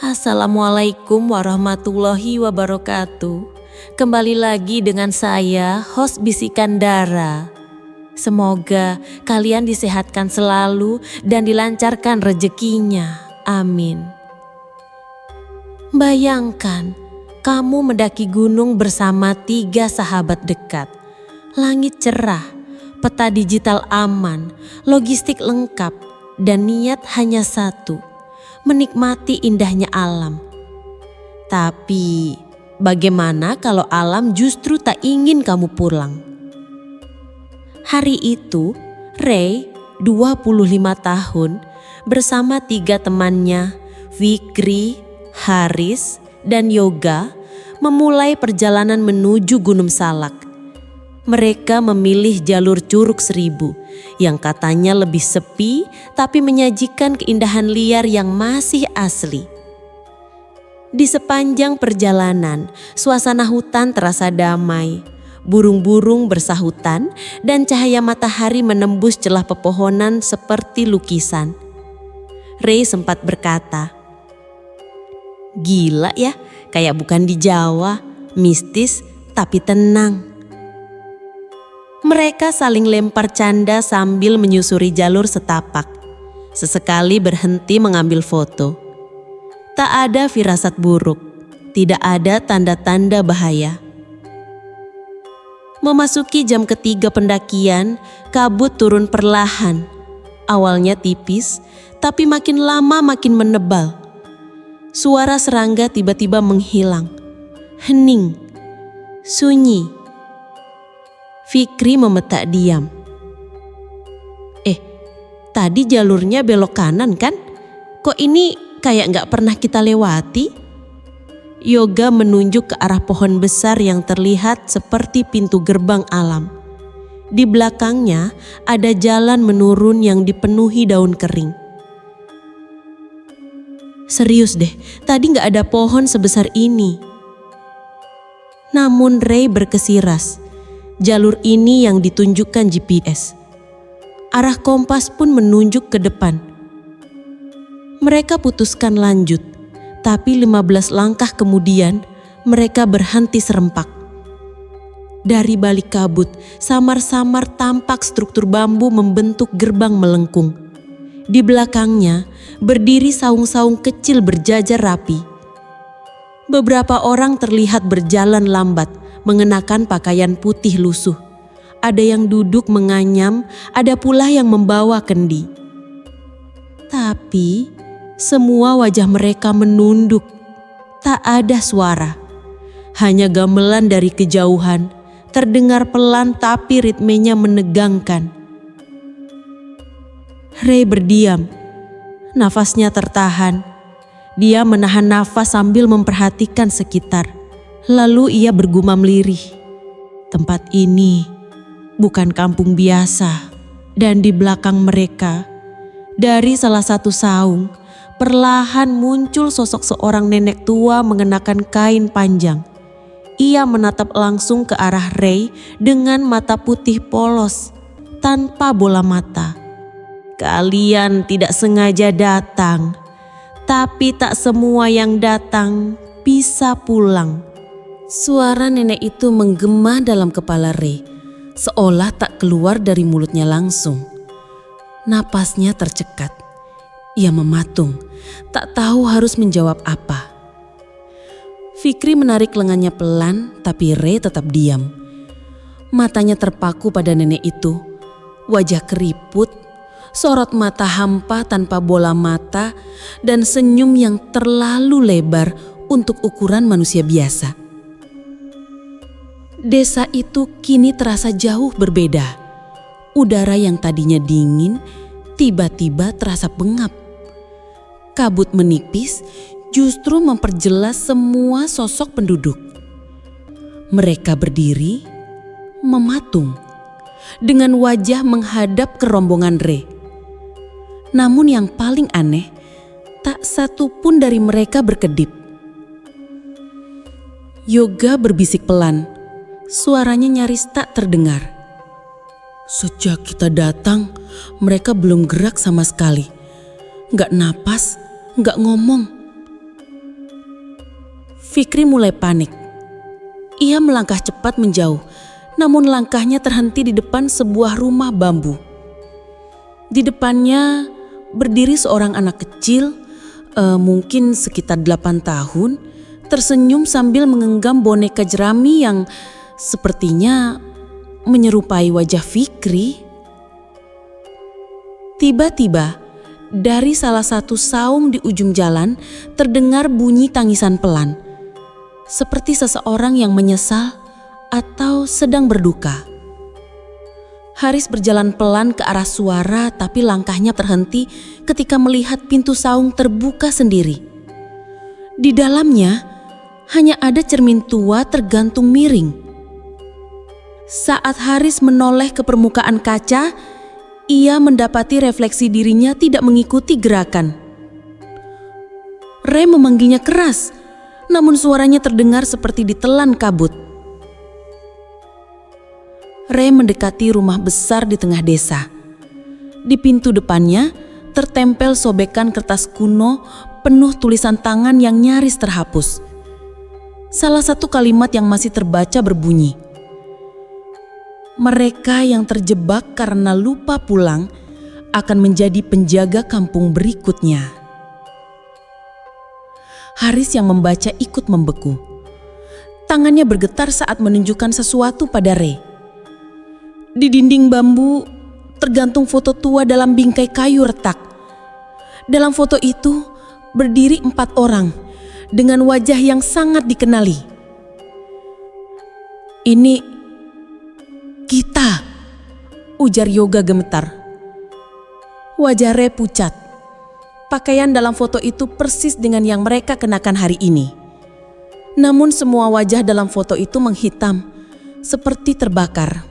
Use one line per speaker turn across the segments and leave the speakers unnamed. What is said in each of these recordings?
Assalamualaikum warahmatullahi wabarakatuh. Kembali lagi dengan saya, host Bisikan Dara. Semoga kalian disehatkan selalu dan dilancarkan rezekinya. Amin. Bayangkan, kamu mendaki gunung bersama 3 sahabat dekat. Langit cerah, peta digital aman, logistik lengkap, dan niat hanya satu: menikmati indahnya alam. Tapi bagaimana kalau alam justru tak ingin kamu pulang? Hari itu, Ray, 25 tahun, bersama 3 temannya, Fikri, Haris, dan Yoga, memulai perjalanan menuju Gunung Salak. Mereka memilih jalur Curug Seribu yang katanya lebih sepi tapi menyajikan keindahan liar yang masih asli. Di sepanjang perjalanan, suasana hutan terasa damai. Burung-burung bersahutan dan cahaya matahari menembus celah pepohonan seperti lukisan. Ray sempat berkata, "Gila ya, kayak bukan di Jawa, mistis tapi tenang." Mereka saling lempar canda sambil menyusuri jalur setapak. Sesekali berhenti mengambil foto. Tak ada firasat buruk, tidak ada tanda-tanda bahaya. Memasuki jam ketiga pendakian, kabut turun perlahan. Awalnya tipis, tapi makin lama makin menebal. Suara serangga tiba-tiba menghilang. Hening, sunyi. Fikri memetak diam. Tadi jalurnya belok kanan kan? Kok ini kayak gak pernah kita lewati? Yoga menunjuk ke arah pohon besar yang terlihat seperti pintu gerbang alam. Di belakangnya ada jalan menurun yang dipenuhi daun kering. Serius deh, tadi gak ada pohon sebesar ini. Namun Ray berkesiras. Jalur ini yang ditunjukkan GPS. Arah kompas pun menunjuk ke depan. Mereka putuskan lanjut, tapi 15 langkah kemudian mereka berhenti serempak. Dari balik kabut, samar-samar tampak struktur bambu membentuk gerbang melengkung. Di belakangnya berdiri saung-saung kecil berjajar rapi. Beberapa orang terlihat berjalan lambat, mengenakan pakaian putih lusuh. Ada yang duduk menganyam, ada pula yang membawa kendi. Tapi semua wajah mereka menunduk. Tak ada suara. Hanya gamelan dari kejauhan, terdengar pelan tapi ritmenya menegangkan. Ray berdiam. Nafasnya tertahan. Dia menahan nafas sambil memperhatikan sekitar. Lalu ia bergumam lirih. Tempat ini bukan kampung biasa. Dan di belakang mereka, dari salah satu saung, perlahan muncul sosok seorang nenek tua mengenakan kain panjang. Ia menatap langsung ke arah Ray dengan mata putih polos, tanpa bola mata. "Kalian tidak sengaja datang, tapi tak semua yang datang bisa pulang." Suara nenek itu menggema dalam kepala Ray, seolah tak keluar dari mulutnya langsung. Napasnya tercekat. Ia mematung, tak tahu harus menjawab apa. Fikri menarik lengannya pelan, tapi Ray tetap diam. Matanya terpaku pada nenek itu. Wajah keriput, sorot mata hampa tanpa bola mata, dan senyum yang terlalu lebar untuk ukuran manusia biasa. Desa itu kini terasa jauh berbeda. Udara yang tadinya dingin tiba-tiba terasa pengap. Kabut menipis justru memperjelas semua sosok penduduk. Mereka berdiri, mematung, dengan wajah menghadap ke rombongan Ray. Namun yang paling aneh, tak satu pun dari mereka berkedip. Yoga berbisik pelan. Suaranya nyaris tak terdengar. "Sejak kita datang, mereka belum gerak sama sekali. Gak napas, gak ngomong.
Fikri mulai panik. Ia melangkah cepat menjauh, namun langkahnya terhenti di depan sebuah rumah bambu. Di depannya berdiri seorang anak kecil, mungkin sekitar 8 tahun, tersenyum sambil menggenggam boneka jerami yang sepertinya menyerupai wajah Fikri. Tiba-tiba dari salah satu saung di ujung jalan terdengar bunyi tangisan pelan, seperti seseorang yang menyesal atau sedang berduka. Haris berjalan pelan ke arah suara, tapi langkahnya terhenti ketika melihat pintu saung terbuka sendiri. Di dalamnya hanya ada cermin tua tergantung miring. Saat Haris menoleh ke permukaan kaca, ia mendapati refleksi dirinya tidak mengikuti gerakan. Ray memanggilnya keras, namun suaranya terdengar seperti ditelan kabut. Ray mendekati rumah besar di tengah desa. Di pintu depannya tertempel sobekan kertas kuno penuh tulisan tangan yang nyaris terhapus. Salah satu kalimat yang masih terbaca berbunyi, "Mereka yang terjebak karena lupa pulang akan menjadi penjaga kampung berikutnya." Haris yang membaca ikut membeku. Tangannya bergetar saat menunjukkan sesuatu pada Ray. Di dinding bambu tergantung foto tua dalam bingkai kayu retak. Dalam foto itu berdiri 4 orang dengan wajah yang sangat dikenali. "Ini kita," ujar Yoga gemetar. Wajah Ray pucat. Pakaian dalam foto itu persis dengan yang mereka kenakan hari ini. Namun semua wajah dalam foto itu menghitam, seperti terbakar.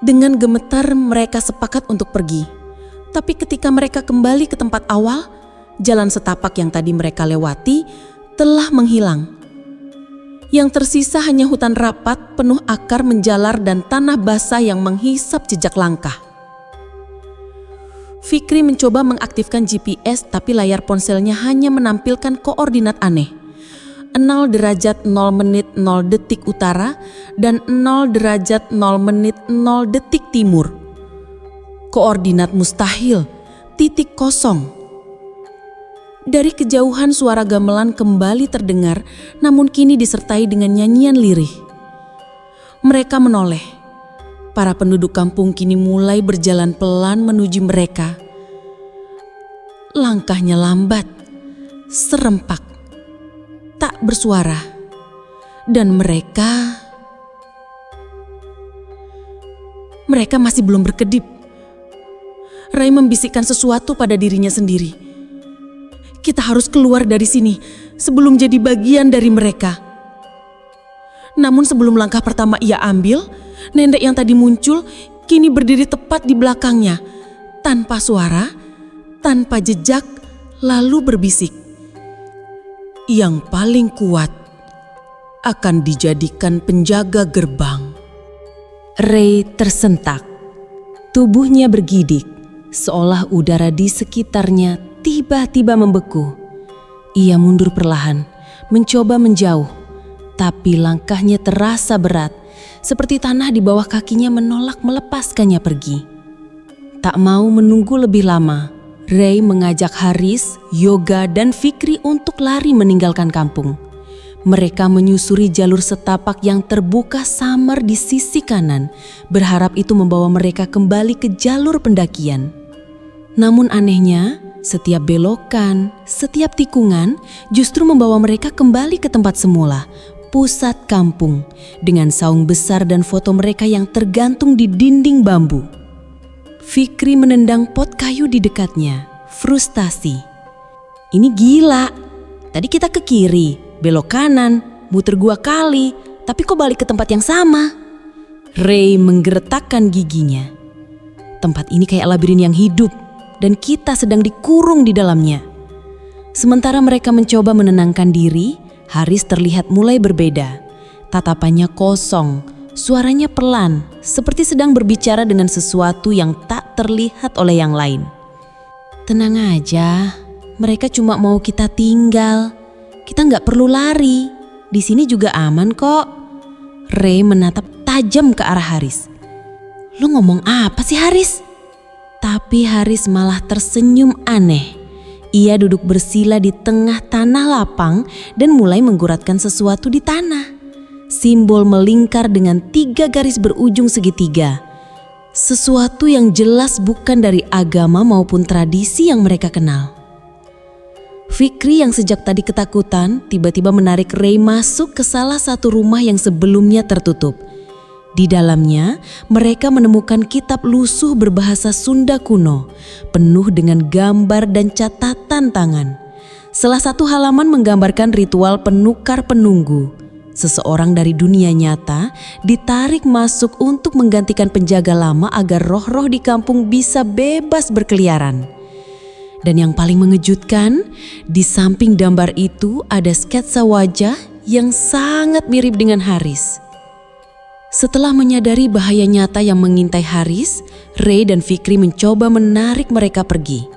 Dengan gemetar mereka sepakat untuk pergi. Tapi ketika mereka kembali ke tempat awal, jalan setapak yang tadi mereka lewati telah menghilang. Yang tersisa hanya hutan rapat penuh akar menjalar dan tanah basah yang menghisap jejak langkah. Fikri mencoba mengaktifkan GPS, tapi layar ponselnya hanya menampilkan koordinat aneh. 0 derajat 0 menit 0 detik utara dan 0 derajat 0 menit 0 detik timur. Koordinat mustahil, titik kosong. Dari kejauhan suara gamelan kembali terdengar, namun kini disertai dengan nyanyian lirih. Mereka menoleh. Para penduduk kampung kini mulai berjalan pelan menuju mereka. Langkahnya lambat, serempak, tak bersuara. Dan mereka masih belum berkedip. Ray membisikkan sesuatu pada dirinya sendiri. Kita harus keluar dari sini sebelum jadi bagian dari mereka. Namun sebelum langkah pertama ia ambil, nenek yang tadi muncul kini berdiri tepat di belakangnya, tanpa suara, tanpa jejak, lalu berbisik. Yang paling kuat akan dijadikan penjaga gerbang.
Ray tersentak. Tubuhnya bergidik, seolah udara di sekitarnya tiba-tiba membeku. Ia mundur perlahan, mencoba menjauh, tapi langkahnya terasa berat, seperti tanah di bawah kakinya menolak melepaskannya pergi. Tak mau menunggu lebih lama, Ray mengajak Haris, Yoga, dan Fikri untuk lari meninggalkan kampung. Mereka menyusuri jalur setapak yang terbuka samar di sisi kanan, berharap itu membawa mereka kembali ke jalur pendakian. Namun anehnya, setiap belokan, setiap tikungan justru membawa mereka kembali ke tempat semula, pusat kampung, dengan saung besar dan foto mereka yang tergantung di dinding bambu. Fikri menendang pot kayu di dekatnya, frustasi. "Ini gila, tadi kita ke kiri, belok kanan, muter 2 kali, tapi kok balik ke tempat yang sama?" Ray menggeretakkan giginya. Tempat ini kayak labirin yang hidup, dan kita sedang dikurung di dalamnya. Sementara mereka mencoba menenangkan diri, Haris terlihat mulai berbeda. Tatapannya kosong, suaranya pelan, seperti sedang berbicara dengan sesuatu yang tak terlihat oleh yang lain. "Tenang aja,
Mereka cuma mau kita tinggal. Kita nggak perlu lari. Di sini juga aman kok. Ray menatap tajam ke arah Haris. Lu ngomong apa sih Haris? Tapi Haris malah tersenyum aneh. Ia duduk bersila di tengah tanah lapang dan mulai mengguratkan sesuatu di tanah. Simbol melingkar dengan 3 garis berujung segitiga. Sesuatu yang jelas bukan dari agama maupun tradisi yang mereka kenal. Fikri yang sejak tadi ketakutan tiba-tiba menarik Ray masuk ke salah satu rumah yang sebelumnya tertutup. Di dalamnya mereka menemukan kitab lusuh berbahasa Sunda kuno, penuh dengan gambar dan catatan tangan. Salah satu halaman menggambarkan ritual penukar penunggu. Seseorang dari dunia nyata ditarik masuk untuk menggantikan penjaga lama agar roh-roh di kampung bisa bebas berkeliaran. Dan yang paling mengejutkan, di samping gambar itu ada sketsa wajah yang sangat mirip dengan Haris. Setelah menyadari bahaya nyata yang mengintai Haris, Ray dan Fikri mencoba menarik mereka pergi.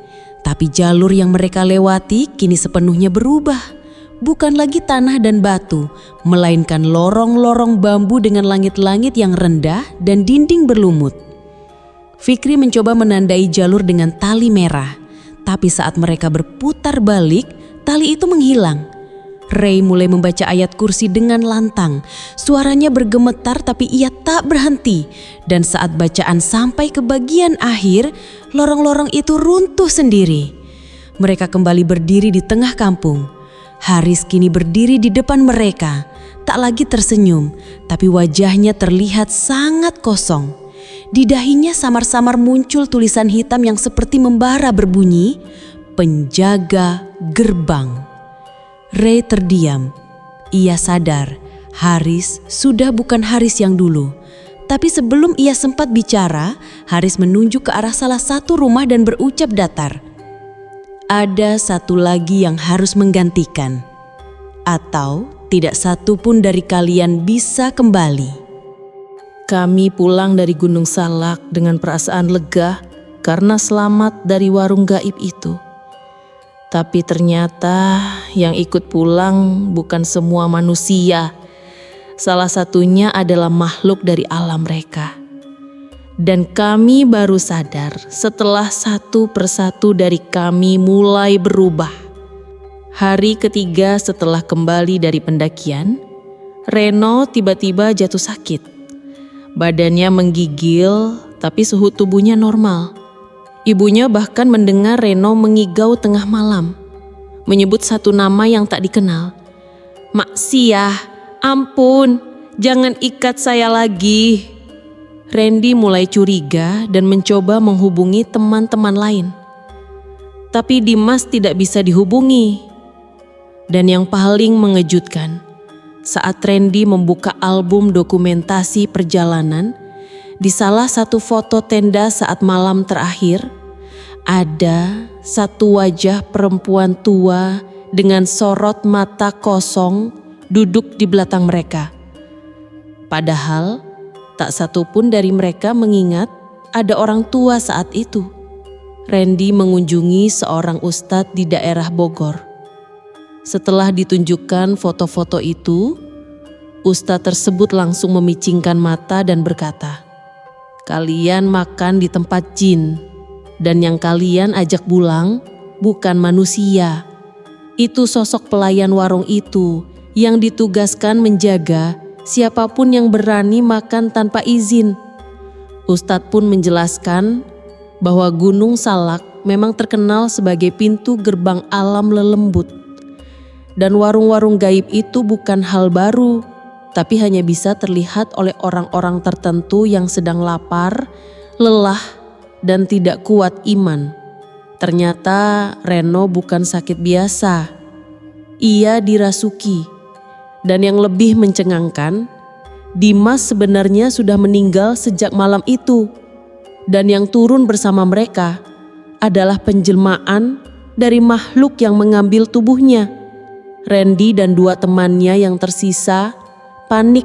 Tapi jalur yang mereka lewati kini sepenuhnya berubah. Bukan lagi tanah dan batu, melainkan lorong-lorong bambu dengan langit-langit yang rendah dan dinding berlumut. Fikri mencoba menandai jalur dengan tali merah. Tapi saat mereka berputar balik, tali itu menghilang. Ray mulai membaca ayat kursi dengan lantang. Suaranya bergemetar tapi ia tak berhenti. Dan saat bacaan sampai ke bagian akhir, lorong-lorong itu runtuh sendiri. Mereka kembali berdiri di tengah kampung. Haris kini berdiri di depan mereka. Tak lagi tersenyum, tapi wajahnya terlihat sangat kosong. Di dahinya samar-samar muncul tulisan hitam yang seperti membara berbunyi, "Penjaga Gerbang." Ray terdiam. Ia sadar Haris sudah bukan Haris yang dulu. Tapi sebelum ia sempat bicara, Haris menunjuk ke arah salah satu rumah dan berucap datar. Ada satu lagi yang harus menggantikan. Atau tidak satu pun dari kalian bisa kembali.
Kami pulang dari Gunung Salak dengan perasaan lega karena selamat dari warung gaib itu. Tapi ternyata yang ikut pulang bukan semua manusia. Salah satunya adalah makhluk dari alam mereka. Dan kami baru sadar setelah satu persatu dari kami mulai berubah. Hari ketiga setelah kembali dari pendakian, Reno tiba-tiba jatuh sakit. Badannya menggigil tapi suhu tubuhnya normal. Ibunya bahkan mendengar Reno mengigau tengah malam, menyebut satu nama yang tak dikenal. "Mak Siah, ampun, jangan ikat saya lagi." Randy mulai curiga dan mencoba menghubungi teman-teman lain. Tapi Dimas tidak bisa dihubungi. Dan yang paling mengejutkan, saat Randy membuka album dokumentasi perjalanan, di salah satu foto tenda saat malam terakhir, ada satu wajah perempuan tua dengan sorot mata kosong duduk di belakang mereka. Padahal tak satu pun dari mereka mengingat ada orang tua saat itu. Randy mengunjungi seorang ustadz di daerah Bogor. Setelah ditunjukkan foto-foto itu, ustadz tersebut langsung memicingkan mata dan berkata, "Kalian makan di tempat jin, dan yang kalian ajak pulang bukan manusia. Itu sosok pelayan warung itu yang ditugaskan menjaga siapapun yang berani makan tanpa izin." Ustadz pun menjelaskan bahwa Gunung Salak memang terkenal sebagai pintu gerbang alam lelembut. Dan warung-warung gaib itu bukan hal baru, tapi hanya bisa terlihat oleh orang-orang tertentu yang sedang lapar, lelah, dan tidak kuat iman. Ternyata Reno bukan sakit biasa. Ia dirasuki. Dan yang lebih mencengangkan, Dimas sebenarnya sudah meninggal sejak malam itu. Dan yang turun bersama mereka adalah penjelmaan dari makhluk yang mengambil tubuhnya. Randy dan 2 temannya yang tersisa panik.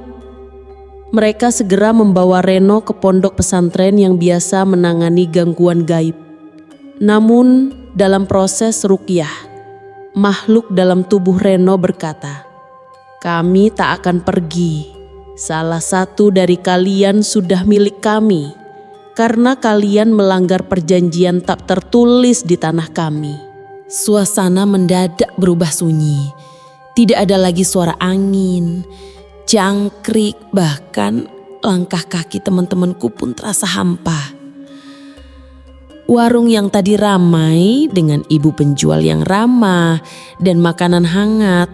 Mereka segera membawa Reno ke pondok pesantren yang biasa menangani gangguan gaib. Namun
dalam proses ruqyah, makhluk dalam tubuh Reno berkata, "Kami tak akan pergi. Salah satu dari kalian sudah milik kami karena kalian melanggar perjanjian tak tertulis di tanah kami." Suasana mendadak berubah sunyi. Tidak ada lagi suara angin, jangkrik, bahkan langkah kaki teman-temanku pun terasa hampa. Warung yang tadi ramai dengan ibu penjual yang ramah dan makanan hangat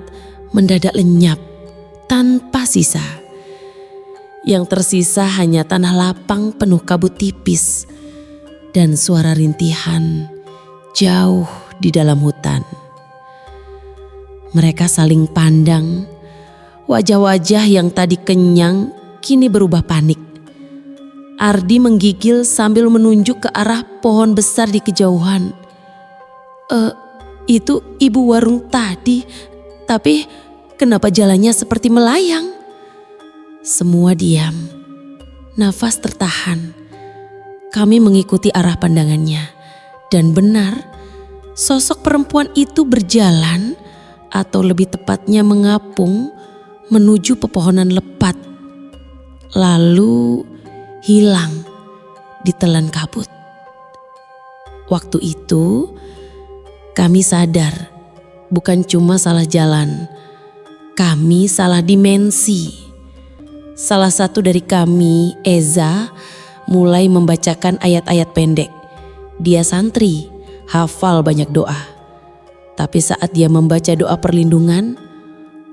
mendadak lenyap tanpa sisa. Yang tersisa hanya tanah lapang penuh kabut tipis dan suara rintihan jauh di dalam hutan. Mereka saling pandang, wajah-wajah yang tadi kenyang kini berubah panik. Ardi menggigil sambil menunjuk ke arah pohon besar di kejauhan. Itu ibu warung tadi, tapi kenapa jalannya seperti melayang?" Semua diam, nafas tertahan. Kami mengikuti arah pandangannya, dan benar, sosok perempuan itu berjalan, atau lebih tepatnya mengapung, menuju pepohonan lebat. Lalu hilang ditelan kabut. Waktu itu kami sadar bukan cuma salah jalan, kami salah dimensi. Salah satu dari kami, Eza, mulai membacakan ayat-ayat pendek. Dia santri, hafal banyak doa. Tapi saat dia membaca doa perlindungan,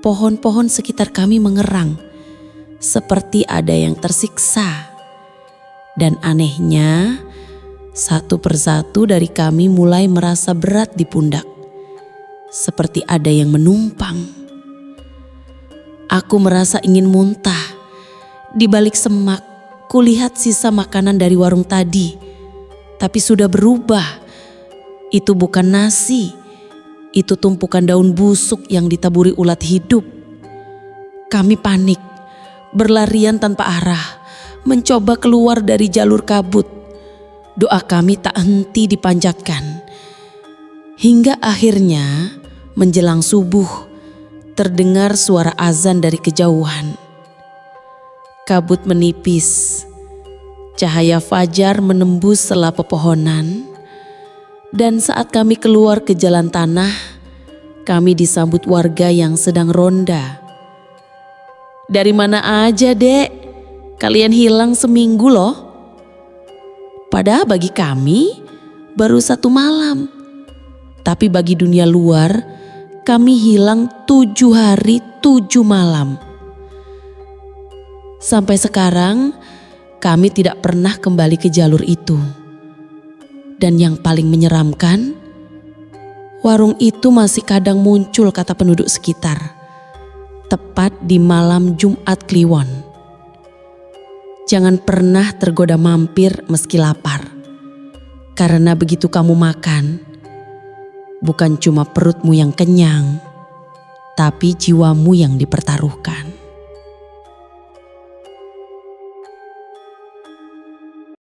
pohon-pohon sekitar kami mengerang, seperti ada yang tersiksa. Dan anehnya, satu persatu dari kami mulai merasa berat di pundak, seperti ada yang menumpang. Aku merasa ingin muntah. Di balik semak, kulihat sisa makanan dari warung tadi, tapi sudah berubah. Itu bukan nasi, itu tumpukan daun busuk yang ditaburi ulat hidup. Kami panik, berlarian tanpa arah, mencoba keluar dari jalur kabut. Doa kami tak henti dipanjatkan. Hingga akhirnya menjelang subuh terdengar suara azan dari kejauhan. Kabut menipis, cahaya fajar menembus sela pepohonan, dan saat kami keluar ke jalan tanah, kami disambut warga yang sedang ronda. "Dari mana aja, Dek? Kalian hilang seminggu loh." Padahal bagi kami baru 1 malam. Tapi bagi dunia luar kami hilang 7 hari 7 malam. Sampai sekarang kami tidak pernah kembali ke jalur itu. Dan yang paling menyeramkan, warung itu masih kadang muncul, kata penduduk sekitar, tepat di malam Jumat Kliwon. Jangan pernah tergoda mampir meski lapar. Karena begitu kamu makan, bukan cuma perutmu yang kenyang, tapi jiwamu yang dipertaruhkan.